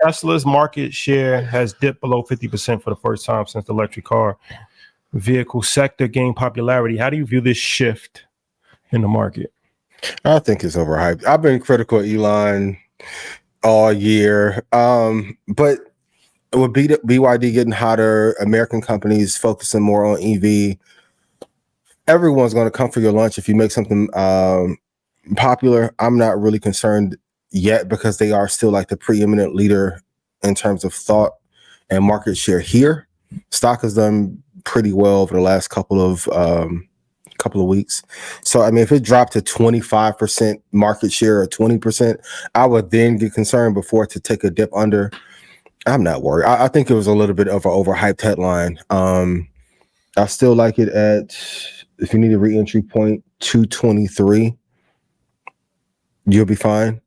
Tesla's market share has dipped below 50% for the first time since the electric car vehicle sector gained popularity. How do you view this shift in the market? I think it's overhyped. I've been critical of Elon all year, but with BYD getting hotter, American companies focusing more on EV, everyone's going to come for your lunch if you make something popular. I'm not really concerned yet because they are still like the preeminent leader in terms of thought and market share here. Stock has done pretty well over the last couple of weeks. So I mean, if it dropped to 25% market share or 20%, I would then get concerned before it to take a dip under. I'm not worried. I think it was a little bit of an overhyped headline. I still like it at, if you need a re-entry point, 223. You'll be fine.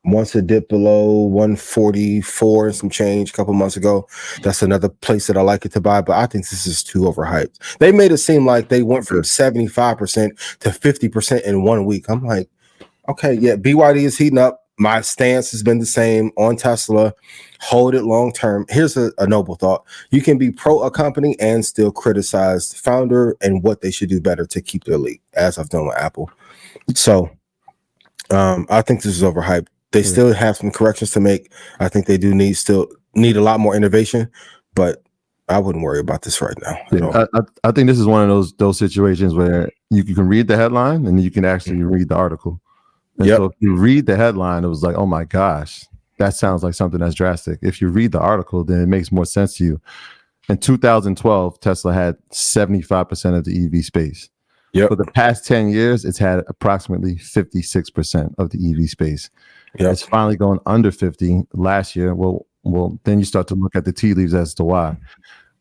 Once it dipped below 144 and some change a couple months ago, that's another place that I like it to buy. But I think this is too overhyped. They made it seem like they went from 75% to 50% in 1 week. I'm like, okay, yeah, BYD is heating up. My stance has been the same on Tesla. Hold it long term. Here's a noble thought. You can be pro a company and still criticize the founder and what they should do better to keep their lead, as I've done with Apple. So I think this is overhyped. They still have some corrections to make. I think they do need a lot more innovation, but I wouldn't worry about this right now. Yeah, I think this is one of those situations where you can read the headline and you can actually read the article. And so if you read the headline, it was like, oh my gosh, that sounds like something that's drastic. If you read the article, then it makes more sense to you. In 2012, Tesla had 75% of the EV space. For the past 10 years, it's had approximately 56% of the EV space. It's finally going under 50 last year. Well, then you start to look at the tea leaves as to why.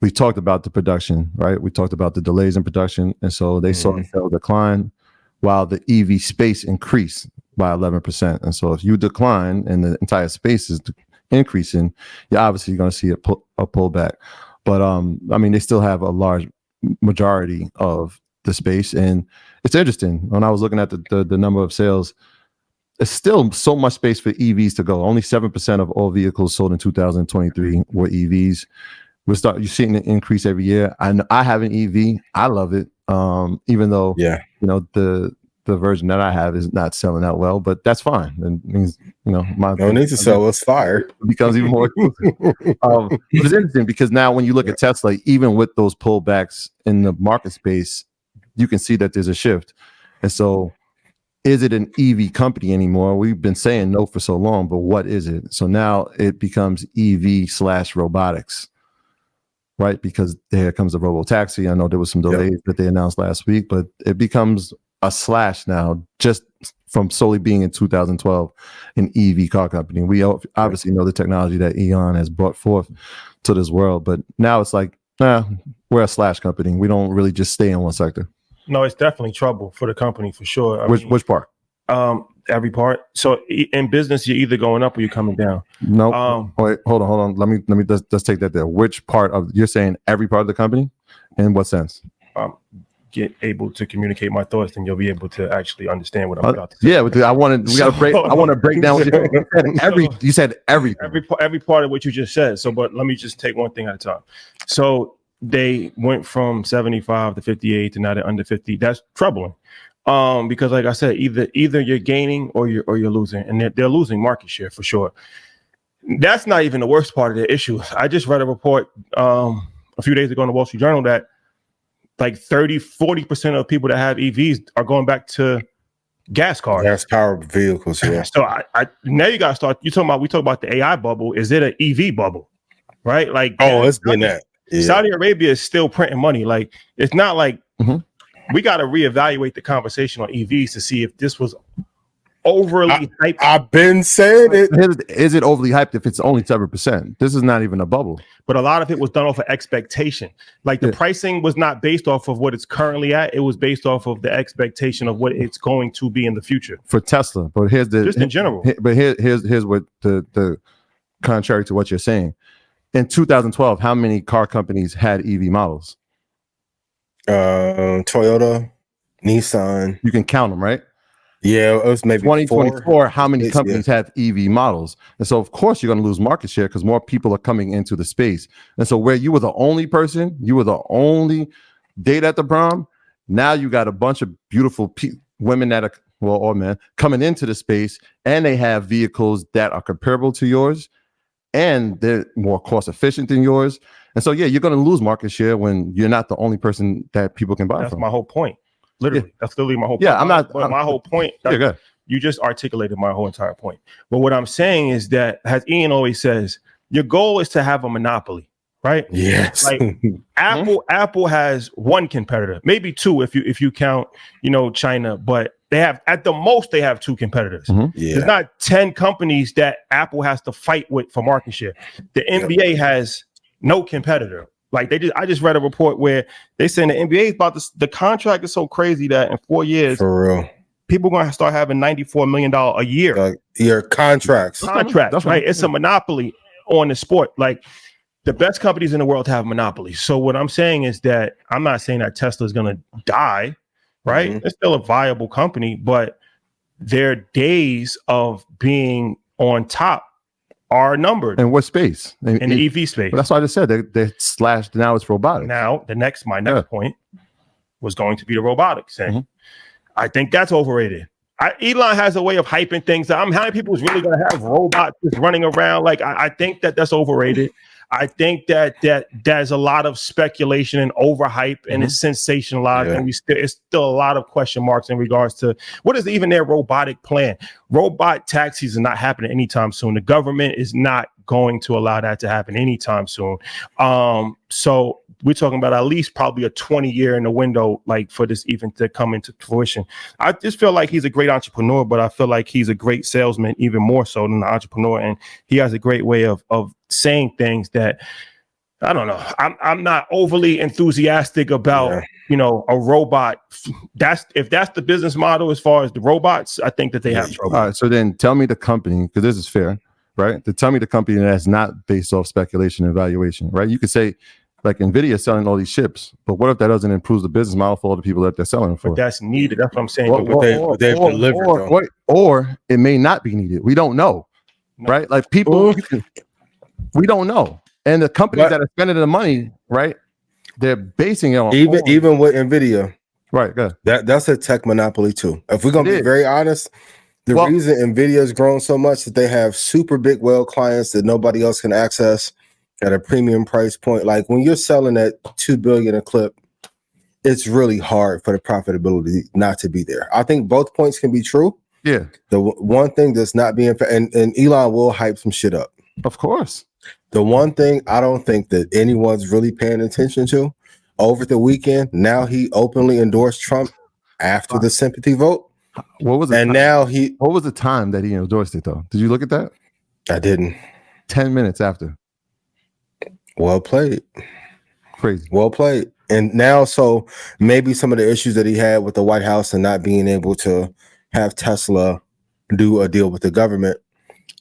We talked about the production, right? We talked about the delays in production. And so they saw the sales decline while the EV space increased by 11%. And so if you decline and the entire space is increasing, you're obviously going to see a pullback. But I mean, they still have a large majority of the space. And it's interesting. When I was looking at the number of sales, there's still so much space for EVs to go. Only 7% of all vehicles sold in 2023 were EVs. You're seeing an increase every year. I have an EV. I love it. Even though the version that I have is not selling out well, but that's fine. It means my no need to sell. It's fire. It becomes even more exclusive. But it's interesting because now when you look at Tesla, even with those pullbacks in the market space, you can see that there's a shift. And so, is it an EV company anymore? We've been saying no for so long, but what is it? So now it becomes EV/robotics, right? Because here comes the Robotaxi. I know there was some delays that they announced last week, but it becomes a slash now, just from solely being in 2012 an EV car company. We obviously know the technology that Elon has brought forth to this world, but now it's like, we're a slash company. We don't really just stay in one sector. No, it's definitely trouble for the company for sure. Which part? Every part. So in business, you're either going up or you're coming down. No. Wait, hold on. Let me just take that there. Which part of you're saying every part of the company? In what sense? Get able to communicate my thoughts, and you'll be able to actually understand what I'm about to say. Yeah, I want to break down what you said. Every part of what you just said. So, but let me just take one thing at a time. So they went from 75 to 58 to now they're under 50. That's troubling. Because like I said, either you're gaining or you're losing, and they're losing market share for sure. That's not even the worst part of the issue. I just read a report a few days ago in the Wall Street Journal that like 30-40% of people that have EVs are going back to gas cars, gas powered vehicles. Yeah. So I now you gotta start. We talk about the AI bubble. Is it an EV bubble? Right? Like, it's been that. Yeah. Saudi Arabia is still printing money. Like, it's not like we got to reevaluate the conversation on EVs to see if this was overly hyped. I've been saying it. Is it overly hyped if it's only 7%? This is not even a bubble. But a lot of it was done off of expectation. Like the pricing was not based off of what it's currently at. It was based off of the expectation of what it's going to be in the future. For Tesla. But here's just in general. But here's what the contrary to what you're saying. In 2012, how many car companies had EV models? Toyota, Nissan. You can count them, right? Yeah, it was maybe 2024, how many 6, companies have EV models? And so, of course, you're going to lose market share because more people are coming into the space. And so, where you were the only person, you were the only date at the prom, now you got a bunch of beautiful women that are, well, or men, coming into the space, and they have vehicles that are comparable to yours, and they're more cost efficient than yours. And so, yeah, you're going to lose market share when you're not the only person that people can buy That's from. my whole point. Literally, that's literally my whole point. Yeah, my whole point. Yeah, you just articulated my whole entire point. But what I'm saying is that, as Ian always says, your goal is to have a monopoly, right? Yes. Like Apple has one competitor, maybe two if you count, China, but they have at the most they have two competitors. Yeah. There's not 10 companies that Apple has to fight with for market share. The NBA has no competitor. Like I just read a report where they saying the NBA is about the contract is so crazy that in 4 years, For real, people are going to start having $94 million a year. Your contracts, right? It's a monopoly on the sport. Like the best companies in the world have monopolies. So what I'm saying is that I'm not saying that Tesla is going to die, right? Mm-hmm. It's still a viable company, but their days of being on top are numbered. And what space? In the EV space. Well, that's why I just said they slashed. Now it's robotics. Now my next point was going to be the robotics thing. I think that's overrated. Elon has a way of hyping things. How many people is really going to have robots just running around? Like I think that's overrated. I think that there's a lot of speculation and overhype and it's sensationalized, and it's still a lot of question marks in regards to what is even their robotic plan. Robot taxis are not happening anytime soon. The government is not going to allow that to happen anytime soon. So we're talking about at least probably a 20-year in the window, like for this even to come into fruition. I just feel like he's a great entrepreneur, but I feel like he's a great salesman, even more so than an entrepreneur. And he has a great way of saying things that, I don't know. I'm not overly enthusiastic about, a robot. If that's the business model as far as the robots, I think that they have trouble. All right. So then tell me the company, because this is fair, right? To tell me the company that's not based off speculation and valuation, right? You could say, like NVIDIA is selling all these chips, but what if that doesn't improve the business model for all the people that they're selling for? But that's needed. That's what I'm saying. They've delivered. Or it may not be needed. We don't know, right? Like people, we don't know. And the companies that are spending the money, right? They're basing it on even with NVIDIA, right? Good. That's a tech monopoly too. If we're gonna be very honest, the reason NVIDIA has grown so much is that they have super big whale clients that nobody else can access at a premium price point. Like when you're selling at $2 billion a clip, it's really hard for the profitability not to be there. I think both points can be true. Yeah. The one thing that's not being and Elon will hype some shit up. Of course. The one thing I don't think that anyone's really paying attention to over the weekend, now he openly endorsed Trump after the sympathy vote. What was it? And what was the time that he endorsed it though? Did you look at that? I didn't. 10 minutes after. Well played. Crazy. Well played. And now, so maybe some of the issues that he had with the White House and not being able to have Tesla do a deal with the government,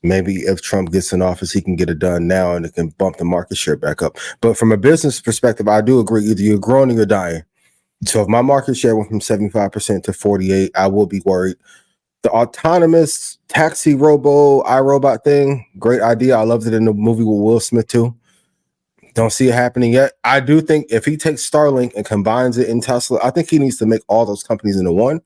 maybe if Trump gets in office, he can get it done now and it can bump the market share back up. But from a business perspective, I do agree. Either you're growing or you're dying. So if my market share went from 75% to 48%, I will be worried. The autonomous taxi iRobot thing, great idea. I loved it in the movie with Will Smith too. Don't see it happening yet. I do think if he takes Starlink and combines it in Tesla, I think he needs to make all those companies into one.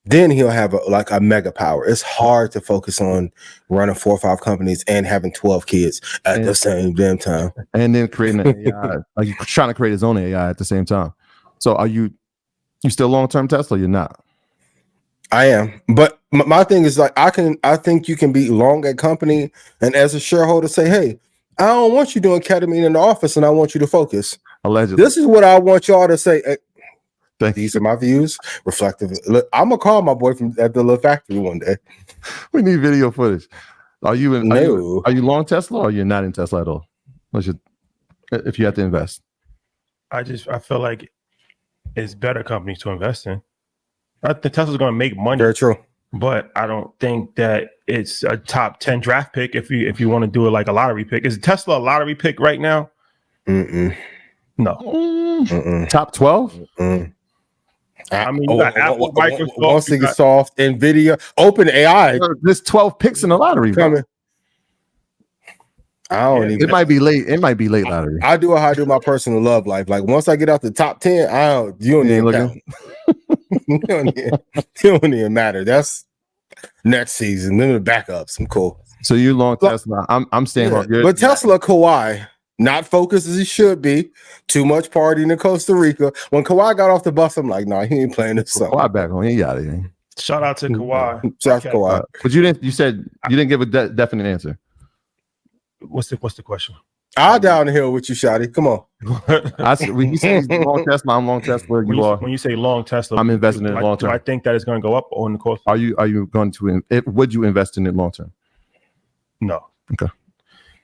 Then he'll have a mega power. It's hard to focus on running 4 or 5 companies and having 12 kids at the same damn time. And then creating an AI, like you're trying to create his own AI at the same time. So are you still long-term Tesla? You're not. I am, but my thing is like I think you can be long at company and as a shareholder say, hey, I don't want you doing ketamine in the office, and I want you to focus. Allegedly, this is what I want y'all to say. These are my views, reflective. Look, I'm gonna call my boy from at the little factory one day. We need video footage. Are you long Tesla, or you're not in Tesla at all? If you have to invest, I feel like it's better companies to invest in. I think Tesla's going to make money. Very true. But I don't think that it's a top 10 draft pick if you want to do it like a lottery pick. Is Tesla a lottery pick right now? No. Top 12? I mean, you got Apple, Microsoft, Microsoft, Nvidia, OpenAI There's 12 picks in the lottery. coming. I don't even. It might be late. It might be late lottery. I do how I do my personal love life. Like once I get out the top 10, you don't even count. It don't even matter. That's next season. Then the backups. I'm cool. So you long Tesla. I'm staying on. But Tesla, Kawhi, not focused as he should be. Too much partying in Costa Rica. When Kawhi got off the bus, I'm like, nah, he ain't playing this song. Kawhi back home. He out of here. Shout out to Kawhi. Shout out to Kawhi. But you didn't. You said you didn't give a definite answer. What's the question? I'll down the hill with you, Shotty. Come on. When you say long Tesla, I'm long Tesla. You are. When you say long Tesla, I'm investing in it long term. I think that it's going to go up on the course. Are you going to? Would you invest in it long term? No. Okay.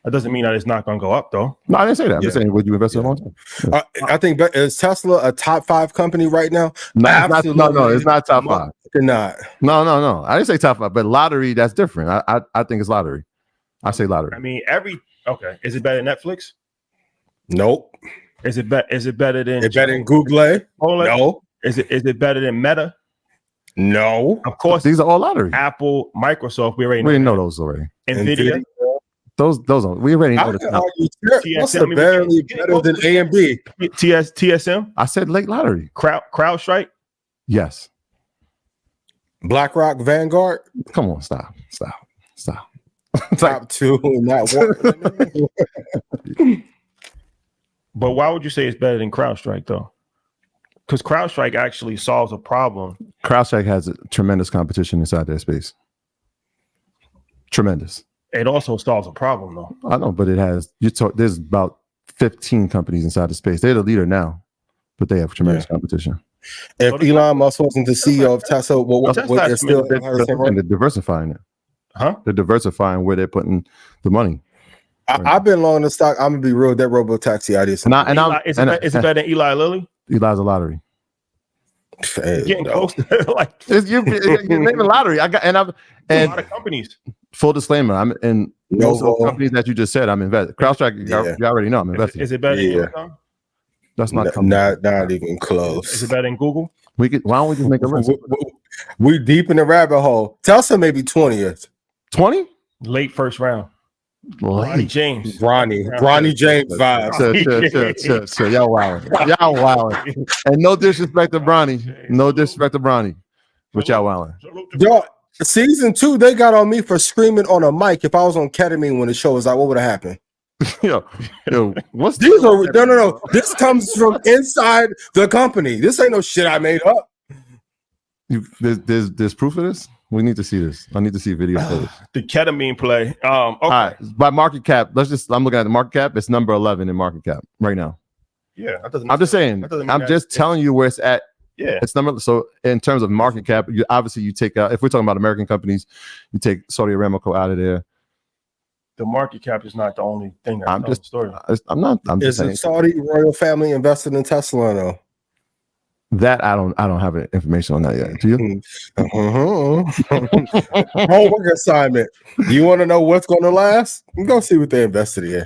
That doesn't mean that it's not going to go up, though. No, I didn't say that. I'm just saying, would you invest in it long term? Yeah. I think is Tesla a top 5 company right now? No, it's not top 5. They're not. No. I didn't say top 5, but lottery, that's different. I think it's lottery. I say lottery. I mean, okay. Is it better than Netflix? Nope. Is it better than? It's better than Google? No. Is it better than Meta? No. Of course. These are all lottery. Apple, Microsoft. We already know those already. Nvidia. Those we already know. What's the barely better than A and B? TSM. I said late lottery. CrowdStrike. Yes. BlackRock, Vanguard. Come on, stop. Top 2 in that one. But why would you say it's better than CrowdStrike though? Because CrowdStrike actually solves a problem. CrowdStrike has a tremendous competition inside their space. Tremendous. It also solves a problem though. I know, but it has. There's about 15 companies inside the space. They're the leader now, but they have tremendous competition. If Elon Musk wasn't the CEO of Tesla, they're still they're diversifying it. Huh? They're diversifying where they're putting the money. I've been long in the stock. I'm gonna be real. That Robotaxi idea. Is it better than Eli Lilly? Eli's a lottery. Getting close to like you're naming lottery. A lot of companies. Full disclaimer: I'm in most of the companies that you just said. I'm invested. CrowdStrike, you already know I'm invested. Is it better than Amazon? That's not not even close. Is it better than Google? Why don't we just make a list? We deep in the rabbit hole. Tesla maybe 20th. 20? Late first round. Ronnie James. Ronnie James vibes. Sure. Y'all wilding. And no disrespect to Bronny. But y'all wilding. Yo, season 2, they got on me for screaming on a mic. If I was on ketamine when the show was out, what would have happened? Yo, what's these are no. This comes from inside the company. This ain't no shit I made up. There's proof of this. We need to see this. I need to see video footage. The ketamine play. Okay. All right. By market cap, I'm looking at the market cap. It's number 11 in market cap right now. Yeah, I'm just saying. I'm just telling you where it's at. Yeah, it's number. So in terms of market cap, you take out. If we're talking about American companies, you take Saudi Aramco out of there. The market cap is not the only thing. I'm just saying. Saudi royal family invested in Tesla though? That I don't have information on that yet. Do you? Homework assignment. You want to know what's going to last? Go see what they invested in.